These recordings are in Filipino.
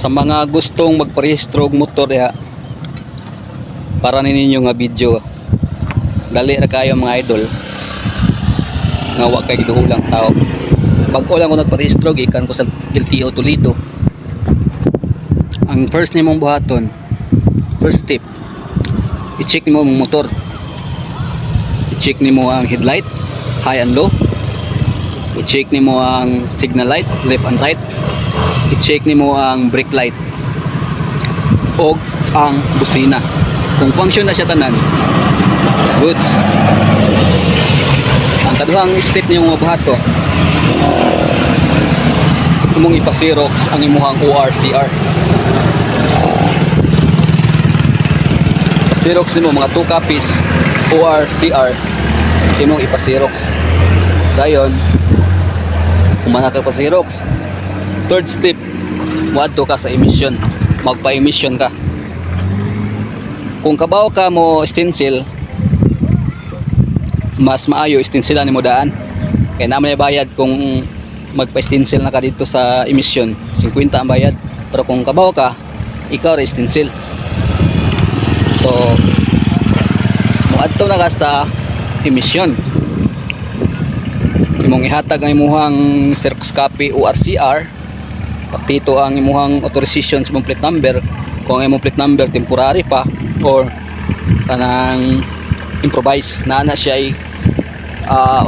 Sa mga gustong magparehistro og motor ya, para ninyo nga video, dali ra kayo mga idol, nga wa kay giduhulang tao. Bago lang ko nagparehistro, gikan ko sa LTO Toledo. Ang first nimong buhaton, first step, i-check nimo ang motor, i-check nimo ang headlight, high and low, i-check nimo ang signal light, left and right, i-check nimo ang brake light o ang busina. Kung function na siya tanan, goods. Ang kaduhang step nimo mabuhato, imong ipa-xerox ang imuhang ORCR. Xerox nimo mga 2 copies ORCR, imong ipa-xerox. Dayon, kumana ka pa Xerox. Third step, muadto ka sa emission, magpa-emission ka. Kung kabaw ka mo stencil, mas maayo stencilan nimo daan, kaya naman ay bayad kung magpa-stencil na ka dito sa emission, 50 ang bayad. Pero kung kabaw ka, ikaw ra stencil. So muadto na ka sa emission, imong ihatag ang imuhang Xerox copy ORCR, pati ito ang imuhang authorization sa plate number, kung ang imong plate number temporary pa or kanang improvise na siya ay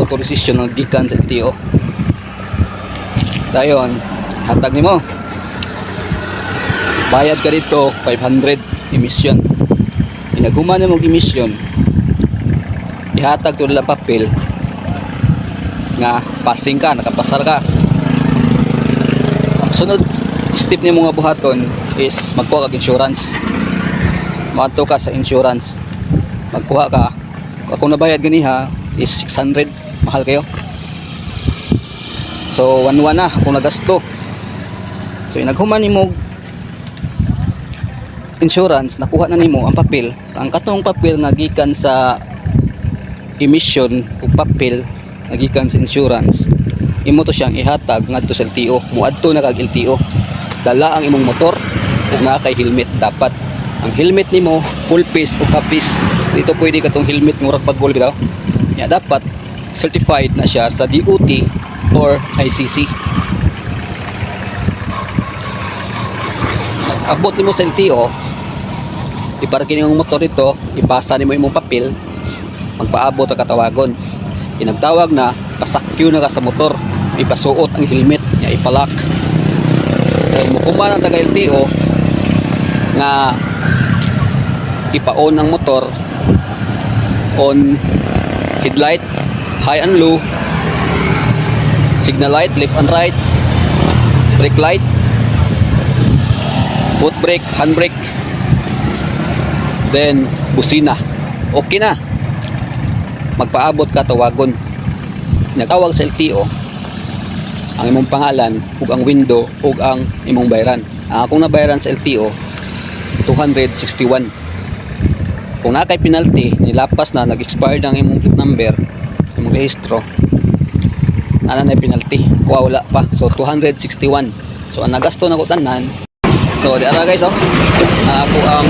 authorization ng gikan sa LTO. Dayon, hatag nimo, bayad ka dito 500 emission. Inaghuman mo emission, ihatag to lang papel nga passing ka, nakapasar ka. Ang sunod step nimo nga buhaton is magkuha kag insurance. Maadto ka sa insurance, magkuha ka. Kung nabayad ganiha is 600, mahal kayo. So 1-1 na kung nagasto. So inaghuman nimo insurance, nakuha na nimo ang papel. Ang katong papel nga gikan sa emission ug papel nga gikan sa insurance, imo to siyang ihatag ngadto sa LTO. Muadto na kag LTO, dala ang imong motor ug naa kay helmet. Dapat ang helmet nimo full face o half face. Dito pwede katong helmet nga murag paggol bitaw. Ya dapat certified na siya sa DOT or ICC. Abot nimo sa LTO, iparking yung motor dito, ipasa nimo imong papel, magpaabot ang katawagon. Pinagtawag na, pasakyo na ka sa motor, ipasuot ang helmet, ipalak. Dahil mukuman ang taga LTO nga ipa-on ang motor, on headlight, high and low, signal light, left and right, brake light, foot brake, hand brake, then busina. Okay na, magpaabot ka tawagon. Nagtawag sa LTO ang imong pangalan ug ang window ug ang imong bayaran. Kung nabayaran sa LTO 261. Kung na kay penalty, nilapas na, nag-expired ang imong plate number, imong rehistro, ana na penalty, kuha wala pa. So 261. So ang nagasto na ko tanan. So di ara guys, ako ang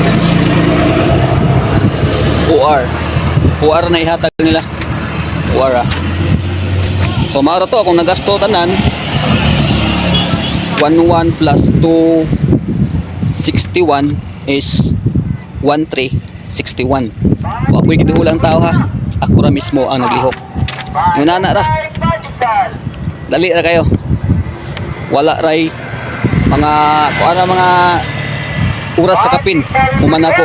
OR na ihatag nila. OR So maro to kung nagasto tanan 11 plus 2 61 is 1361. Wa ko'y giduhulang tao ha. Ako ra mismo ang naglihok. Ngunana ra. Dali ra kayo. Wala ray mga kuana mga oras sa kapin. Human ako.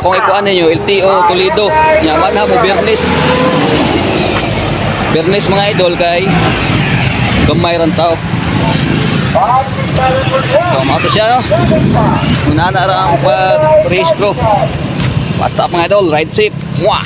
Akong ikuan ninyo LTO Toledo. Yaman ha mo Bernes. Bernes mga idol kay gamay ran tao. So mga to siya no. Ngunana ra ang pag-rehistro. What's up mga idol? Ride safe. Mwah!